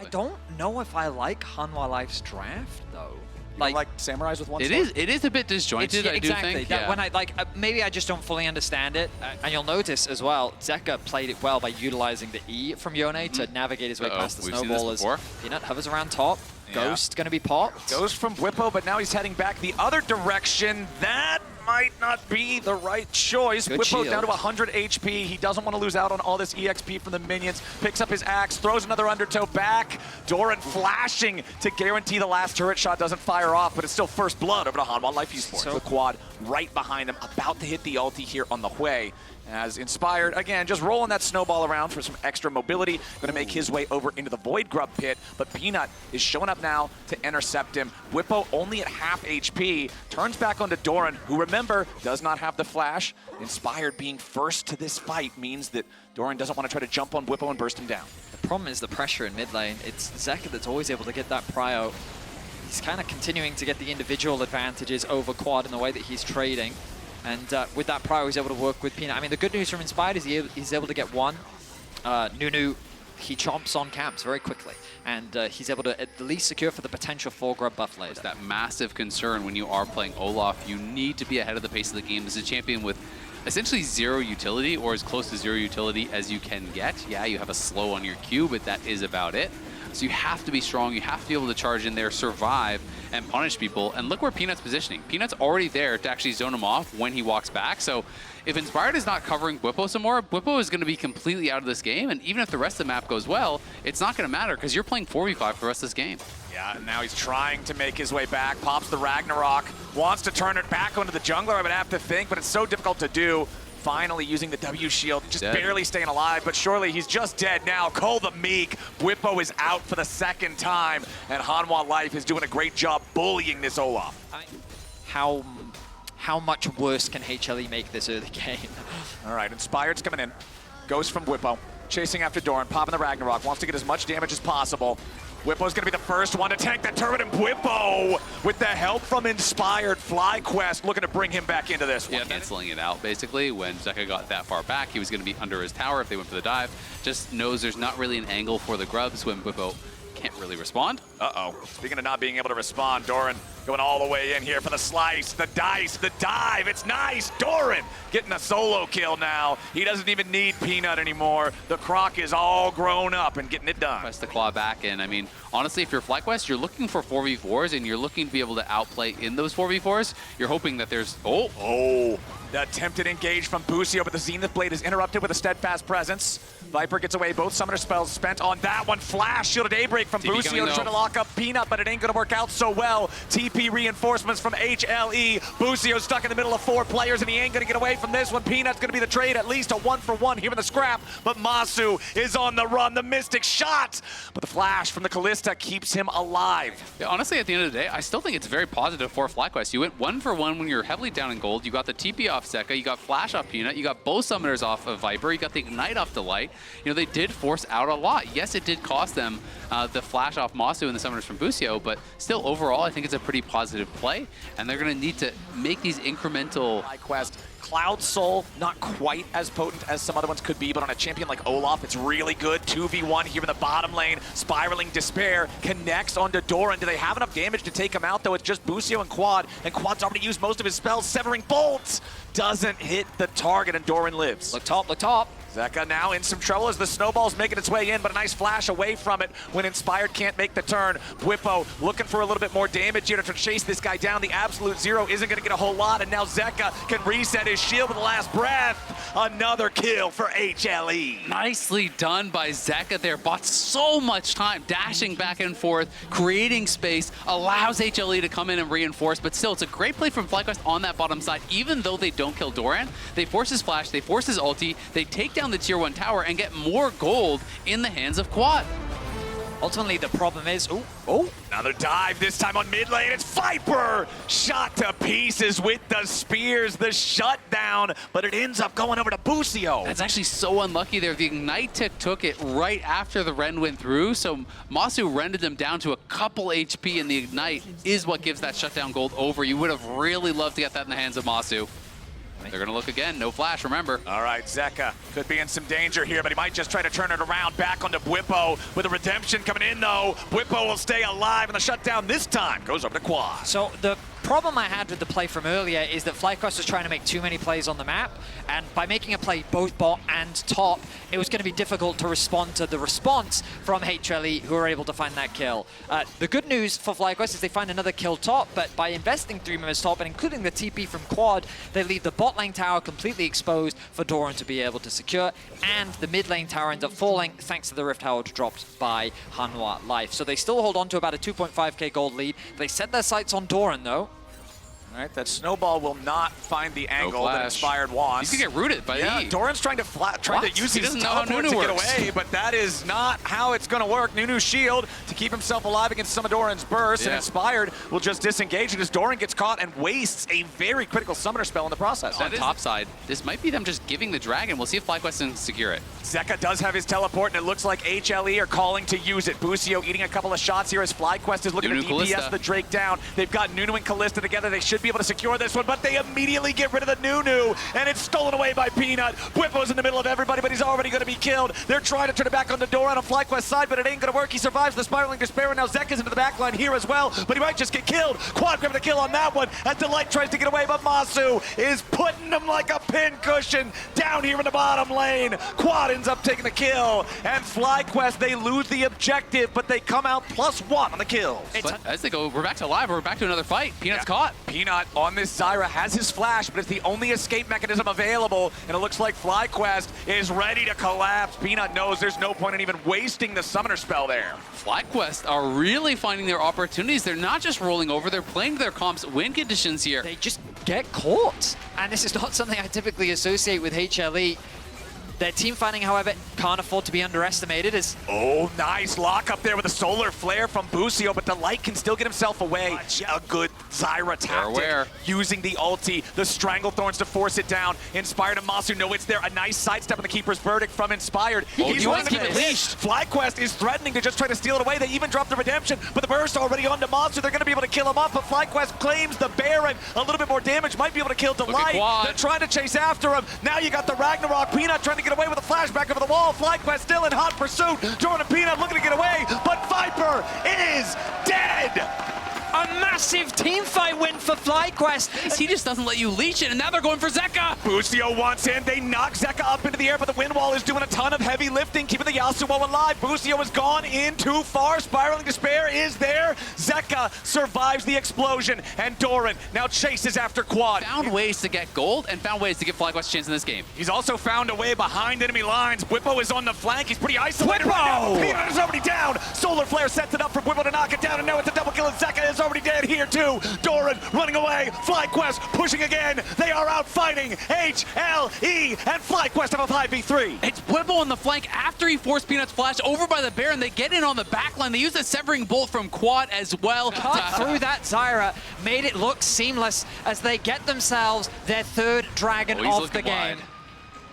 I don't know if I like Hanwha Life's draft, though. Like samurais with one sword? It is a bit disjointed, I do think. Yeah. When I maybe I just don't fully understand it. And you'll notice as well, Zeka played it well by utilizing the E from Yone to navigate his way past the snowballers. Peanut hovers around top. Ghost gonna be popped. Ghost from Bwipo, but now he's heading back the other direction. That might not be the right choice. Bwipo's down to 100 HP. He doesn't want to lose out on all this EXP from the minions. Picks up his axe, throws another undertow back. Doran flashing to guarantee the last turret shot doesn't fire off, but it's still first blood over to Hanwha Life Esports. The quad right behind him, about to hit the ulti here on the way. As Inspired, again, just rolling that snowball around for some extra mobility. Going to make his way over into the Void Grub pit, but Peanut is showing up now to intercept him. Bwipo only at half HP, turns back onto Doran, who, remember, does not have the flash. Inspired being first to this fight means that Doran doesn't want to try to jump on Bwipo and burst him down. The problem is the pressure in mid lane. It's Zeka that's always able to get that prio. He's kind of continuing to get the individual advantages over quad in the way that he's trading. And with that prio, he's able to work with Peanut. I mean, the good news from Inspired is he's able to get one. Nunu, he chomps on camps very quickly. And he's able to at least secure for the potential 4 grub buff later. It's that massive concern when you are playing Olaf. You need to be ahead of the pace of the game. This is a champion with essentially 0 utility, or as close to 0 utility as you can get. Yeah, you have a slow on your Q, but that is about it. So you have to be strong, you have to be able to charge in there, survive, and punish people. And look where Peanut's positioning. Peanut's already there to actually zone him off when he walks back. So if Inspired is not covering Bwipo some more, Bwipo is going to be completely out of this game. And even if the rest of the map goes well, it's not going to matter because you're playing 4v5 for the rest of this game. Yeah, and now he's trying to make his way back, pops the Ragnarok, wants to turn it back onto the jungler, I would have to think, but it's so difficult to do. Finally using the W shield, just barely staying alive, but surely he's just dead now. Cole the Meek, Bwipo is out for the second time, and Hanwha Life is doing a great job bullying this Olaf. How much worse can HLE make this early game? All right, Inspired's coming in. Ghost from Bwipo, chasing after Doran, popping the Ragnarok, wants to get as much damage as possible. Bwipo's gonna be the first one to tank the turret, and Bwipo, with the help from Inspired, FlyQuest looking to bring him back into this one. Yeah, canceling it out, basically. When Zeka got that far back, he was gonna be under his tower if they went for the dive. Just knows there's not really an angle for the grubs when Bwipo can't really respond. Uh-oh. Speaking of not being able to respond, Doran going all the way in here for the slice, the dice, the dive. It's nice. Doran getting a solo kill now. He doesn't even need Peanut anymore. The Croc is all grown up and getting it done. Press the claw back in. I mean, honestly, if you're FlyQuest, you're looking for 4v4s and you're looking to be able to outplay in those 4v4s. You're hoping that there's... Oh, the attempted engage from Busio, but the Zenith Blade is interrupted with a steadfast presence. Viper gets away, both summoner spells spent on that one. Flash, shielded Daybreak from Busio to try to lock up Peanut, but it ain't gonna work out so well. TP reinforcements from HLE. Busio stuck in the middle of 4 players, and he ain't gonna get away from this one. Peanut's gonna be the trade, at least a 1-for-1 here in the scrap, but Masu is on the run. The Mystic shot, but the flash from the Callista keeps him alive. Yeah, honestly, at the end of the day, I still think it's very positive for FlyQuest. You went 1-for-1 when you're heavily down in gold. You got the TP off Zeka, you got flash off Peanut, you got both summoners off of Viper, you got the Ignite off Delight. You know, they did force out a lot. Yes, it did cost them the flash off Masu and the summoners from Busio, but still, overall, I think it's a pretty positive play, and they're going to need to make these incremental... FlyQuest, Cloud Soul, not quite as potent as some other ones could be, but on a champion like Olaf, it's really good. 2v1 here in the bottom lane. Spiraling Despair connects onto Doran. Do they have enough damage to take him out, though? It's just Busio and Quad's already used most of his spells. Severing Bolt doesn't hit the target, and Doran lives. Look top, look top. Zeka now in some trouble as the snowball's making its way in, but a nice flash away from it when Inspired can't make the turn. Bwipo looking for a little bit more damage here to chase this guy down. The absolute zero isn't going to get a whole lot, and now Zeka can reset his shield with the last breath. Another kill for HLE. Nicely done by Zeka there. Bought so much time, dashing back and forth, creating space, allows HLE to come in and reinforce, but still, it's a great play from FlyQuest on that bottom side. Even though they don't kill Doran, they force his flash, they force his ulti, they take down the tier 1 tower and get more gold in the hands of Quad. Ultimately, the problem is, another dive, this time on mid lane. It's Viper, shot to pieces with the spears, the shutdown, but it ends up going over to Busio. That's actually so unlucky there. The Ignite tick took it right after the Ren went through, so Masu rendered them down to a couple HP, and the Ignite is what gives that shutdown gold over. You would have really loved to get that in the hands of Masu. They're going to look again. No flash, remember. All right, Zeka could be in some danger here, but he might just try to turn it around back onto Bwipo with a redemption coming in, though. Bwipo will stay alive, and the shutdown this time goes over to Quad. So the problem I had with the play from earlier is that FlyQuest was trying to make too many plays on the map, and by making a play both bot and top, it was going to be difficult to respond to the response from HLE, who were able to find that kill. The good news for FlyQuest is they find another kill top, but by investing 3 members top and including the TP from Quad, they leave the bot lane tower completely exposed for Doran to be able to secure, and the mid lane tower ends up falling thanks to the Rift Herald dropped by Hanwha Life. So they still hold on to about a 2.5k gold lead. They set their sights on Doran though. All right, that snowball will not find the angle that Inspired wants. He's gonna get rooted by the E. Doran's trying to use his teleport to get away, but that is not how it's gonna work. Nunu shield to keep himself alive against some of Doran's bursts, and Inspired will just disengage it as Doran gets caught and wastes a very critical summoner spell in the process. On top side, this might be them just giving the dragon. We'll see if FlyQuest can secure it. Zeka does have his teleport, and it looks like HLE are calling to use it. Busio eating a couple of shots here as FlyQuest is looking to DPS the Drake down. They've got Nunu and Kalista together. They should be able to secure this one, but they immediately get rid of the Nunu, and it's stolen away by Peanut. Bwipo's in the middle of everybody, but he's already going to be killed. They're trying to turn it back on the Doran on FlyQuest's side, but it ain't going to work. He survives the Spiraling Despair, and now Zeka's into the backline here as well, but he might just get killed. Quad grabbing the kill on that one as Delight tries to get away, but Masu is putting him like a pincushion down here in the bottom lane. Quad ends up taking the kill, and FlyQuest, they lose the objective, but they come out +1 on the kills. But as they go, we're back to live, we're back to another fight. Peanut's caught. Peanut on this Zyra has his flash, but it's the only escape mechanism available, and it looks like FlyQuest is ready to collapse. Peanut knows there's no point in even wasting the summoner spell there. FlyQuest are really finding their opportunities. They're not just rolling over, they're playing their comps win conditions here. They just get caught, and this is not something I typically associate with HLE. Their team fighting, however, can't afford to be underestimated as... Oh, nice lock up there with a solar flare from Busio, but Delight can still get himself away. A good Zyra tactic, using the ulti, the Stranglethorns to force it down. Inspired and Masu know it's there. A nice sidestep on the Keeper's Verdict from Inspired. He wants to keep it leashed. FlyQuest is threatening to just try to steal it away. They even dropped the redemption, but the burst already onto Masu. They're going to be able to kill him up, but FlyQuest claims the Baron. A little bit more damage, might be able to kill Delight. They're trying to chase after him. Now you got the Ragnarok. Peanut trying to get away with a flashback over the wall. FlyQuest still in hot pursuit. Doran and Peanut looking to get away, but Viper is dead. A massive team fight win for FlyQuest. He just doesn't let you leash it, and now they're going for Zeka. Busio wants in. They knock Zeka up into the air, but the wind wall is doing a ton of heavy lifting, keeping the Yasuo alive. Busio has gone in too far. Spiraling Despair is there. Zeka survives the explosion, and Doran now chases after Quad. Found ways to get gold and found ways to give FlyQuest a chance in this game. He's also found a way behind enemy lines. Bwipo is on the flank. He's pretty isolated right now. Peanut is already down. Solar Flare sets it up for Bwipo to knock it down, and now it's a double kill, and Zeka is already dead here too. Doran running away. FlyQuest pushing again. They are out fighting HLE, and FlyQuest have a 5v3. It's Bwipo on the flank after he forced Peanut's flash over by the Baron. They get in on the backline. They use the Severing Bolt from Quad as well. Cut through that Zyra, made it look seamless as they get themselves their third dragon of the game.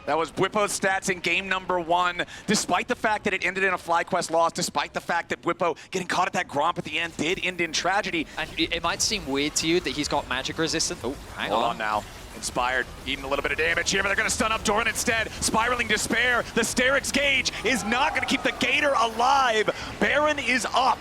That was Bwipo's stats in game number 1. Despite the fact that it ended in a FlyQuest loss, despite the fact that Bwipo getting caught at that Gromp at the end did end in tragedy. And it might seem weird to you that he's got magic resistance. Oh, hang on now. Inspired, eating a little bit of damage here, but they're going to stun up Doran instead. Spiraling Despair. The Sterix Gauge is not going to keep the Gator alive. Baron is up.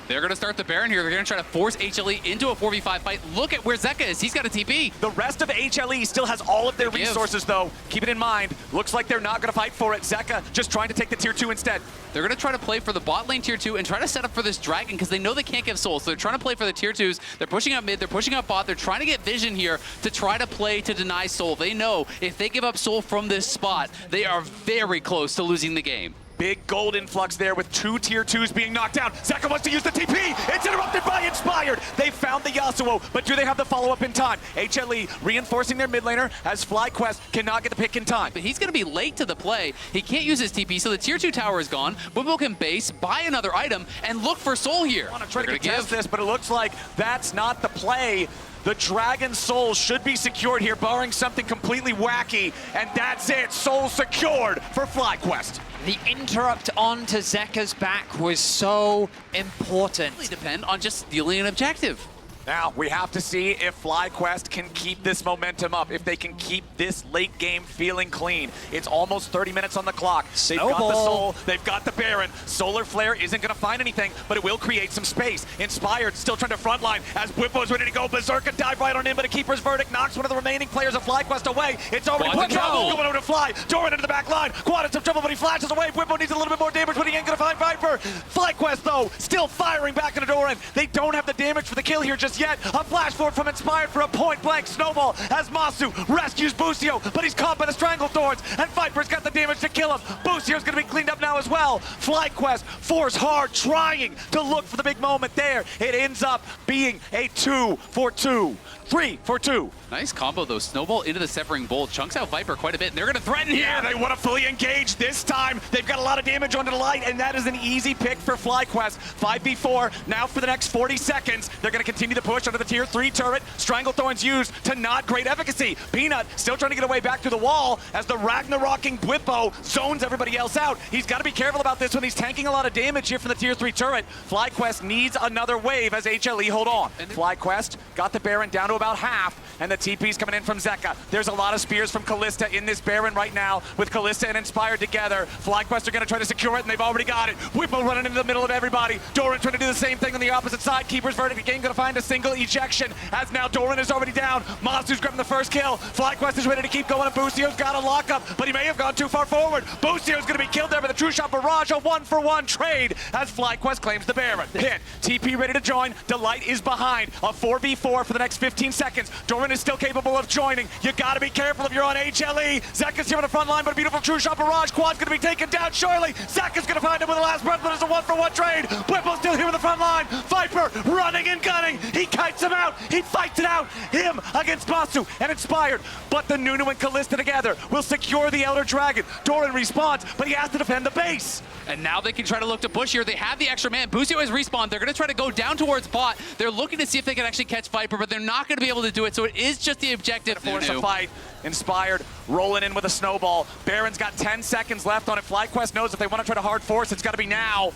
They're going to start the Baron here. They're going to try to force HLE into a 4v5 fight. Look at where Zeka is. He's got a TP. The rest of HLE still has all of their resources, though. Keep it in mind. Looks like they're not going to fight for it. Zeka just trying to take the tier 2 instead. They're going to try to play for the bot lane tier 2 and try to set up for this dragon because they know they can't give soul. So they're trying to play for the tier 2s. They're pushing up mid. They're pushing up bot. They're trying to get vision here to try to play to deny soul. They know if they give up soul from this spot, they are very close to losing the game. Big gold influx there with 2 tier 2s being knocked down. Zeka wants to use the TP. It's interrupted by Inspired. They found the Yasuo, but do they have the follow-up in time? HLE reinforcing their mid laner as FlyQuest cannot get the pick in time. But he's going to be late to the play. He can't use his TP, so the tier 2 tower is gone. Bwipo can base, buy another item, and look for soul here. I want to try to contest this, but it looks like that's not the play. The Dragon Soul should be secured here, barring something completely wacky, and that's it. Soul secured for FlyQuest. The interrupt onto Zeka's back was so important. Really depend on just stealing an objective. Now, we have to see if FlyQuest can keep this momentum up, if they can keep this late game feeling clean. It's almost 30 minutes on the clock. They've got the Soul, they've got the Baron. Solar Flare isn't going to find anything, but it will create some space. Inspired still trying to frontline as Whippo's ready to go berserk and dive right on in, but a Keeper's Verdict knocks one of the remaining players of FlyQuest away. It's already put trouble going over to Fly. Doran into the back line. Quad in some trouble, but he flashes away. Whippo needs a little bit more damage, but he ain't going to find Viper. FlyQuest, though, still firing back into Doran. They don't have the damage for the kill here just yet. A flash forward from Inspired for a point-blank snowball as Masu rescues Busio, but he's caught by the Strangle Thorns, and Viper's got the damage to kill him. Busio's going to be cleaned up now as well. FlyQuest force hard, trying to look for the big moment there. It ends up being a 2-for-2. 3-for-2. Nice combo though. Snowball into the Severing Bolt. Chunks out Viper quite a bit, and they're going to threaten here. Yeah, they want to fully engage this time. They've got a lot of damage onto the light, and that is an easy pick for FlyQuest. 5v4 now for the next 40 seconds. They're going to continue to push under the tier 3 turret. Stranglethorn's used to not great efficacy. Peanut still trying to get away back through the wall as the Ragnaroking Whippo zones everybody else out. He's got to be careful about this when he's tanking a lot of damage here from the tier 3 turret. FlyQuest needs another wave as HLE hold on. FlyQuest got the Baron down to about half, and the TP's coming in from Zeka. There's a lot of spears from Kalista in this Baron right now, with Kalista and Inspired together. FlyQuest are going to try to secure it, and they've already got it. Whippo running into the middle of everybody. Doran trying to do the same thing on the opposite side. Keeper's Verdict again going to find a single ejection, as now Doran is already down. Masu's grabbing the first kill. FlyQuest is ready to keep going, and Busio's got a lockup, but he may have gone too far forward. Busio's going to be killed there by the True Shot Barrage, a 1-for-1 trade, as FlyQuest claims the Baron. Pit, TP ready to join. Delight is behind. A 4v4 for the next 15 seconds. Doran is still capable of joining. You gotta be careful if you're on HLE. Zeka's here on the front line, but a beautiful True Shot Barrage. Quad's gonna be taken down shortly. Zeka's gonna find him with the last breath, but it's a 1-for-1 trade. Whipple's still here on the front line. Viper running and gunning. He kites him out. He fights it out. Him against Masu and Inspired. But the Nunu and Kalista together will secure the Elder Dragon. Doran respawns, but he has to defend the base. And now they can try to look to push here. They have the extra man. Busio has respawned. They're going to try to go down towards bot. They're looking to see if they can actually catch Viper, but they're not going to be able to do it, so it is just the objective. Force a fight. Inspired rolling in with a snowball. Baron's got 10 seconds left on it. FlyQuest knows if they want to try to hard force, it's got to be now.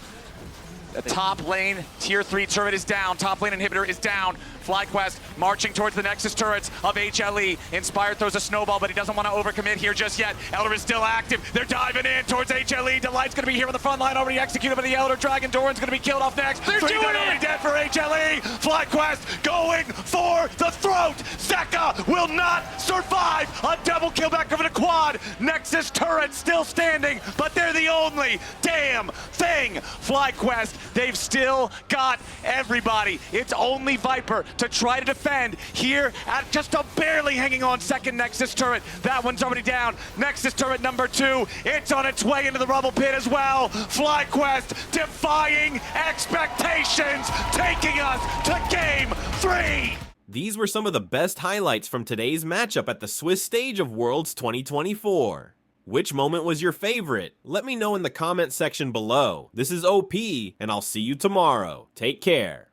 The top lane tier 3 turret is down. Top lane inhibitor is down. FlyQuest marching towards the Nexus turrets of HLE. Inspired throws a snowball, but he doesn't want to overcommit here just yet. Elder is still active. They're diving in towards HLE. Delight's going to be here on the front line, already executed by the Elder Dragon. Doran's going to be killed off next. They're doing it! Already dead for HLE. FlyQuest going for the throat. Zeka will not survive. A double kill back over the quad. Nexus turret still standing, but they're the only damn thing. FlyQuest, they've still got everybody. It's only Viper to try to defend here at just a barely hanging on second Nexus turret. That one's already down. Nexus turret number 2, it's on its way into the rubble pit as well. FlyQuest defying expectations, taking us to game 3. These were some of the best highlights from today's matchup at the Swiss stage of Worlds 2024. Which moment was your favorite? Let me know in the comment section below. This is OP, and I'll see you tomorrow. Take care.